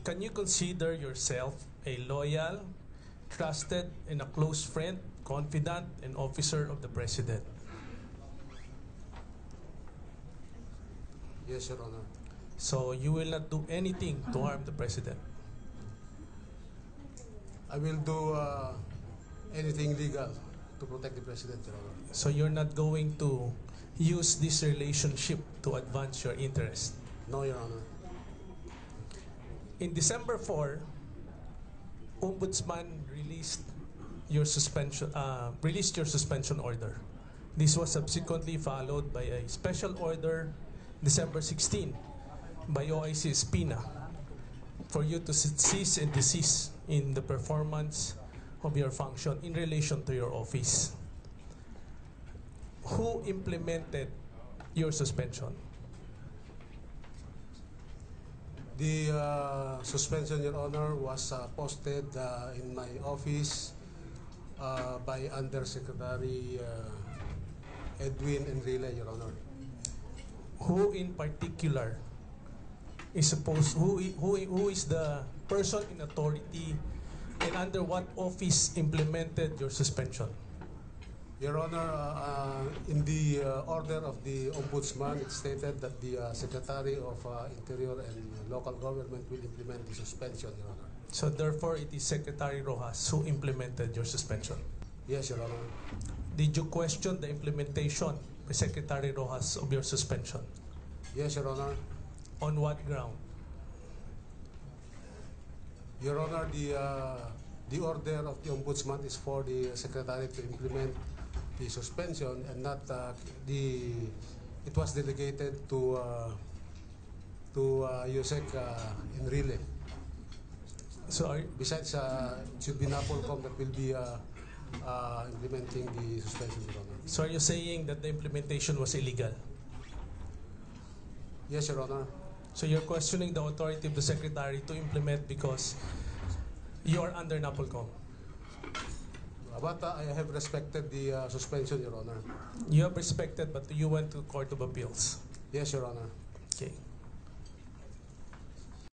Can you consider yourself a loyal, trusted, and a close friend, confidant, and officer of the President? Yes, Your Honor. So you will not do anything to harm the President? I will do anything legal to protect the President, Your Honor. So you're not going to use this relationship to advance your interest? No, Your Honor. In December 4, Ombudsman released your suspension order. This was subsequently followed by a special order December 16 by OIC Espina for you to cease and desist in the performance of your function in relation to your office. Who implemented your suspension? The suspension, Your Honor, was posted in my office by Undersecretary Edwin Enrile, Your Honor. Who in particular is supposed, who is the person in authority and under what office implemented your suspension? Your Honor, in the order of the Ombudsman, it stated that the Secretary of Interior and Local Government will implement the suspension, Your Honor. So therefore, it is Secretary Rojas who implemented your suspension? Yes, Your Honor. Did you question the implementation by Secretary Rojas of your suspension? Yes, Your Honor. On what ground? Your Honor, the order of the Ombudsman is for the Secretary to implement the suspension and not it was delegated to Yusek Enrile. So besides, it should be NAPOLCOM that will be implementing the suspension, Your Honor. So are you saying that the implementation was illegal? Yes, Your Honor. So you're questioning the authority of the Secretary to implement because you are under NAPOLCOM? But I have respected the suspension, Your Honor. You have respected, but you went to Court of Appeals? Yes, Your Honor. Okay.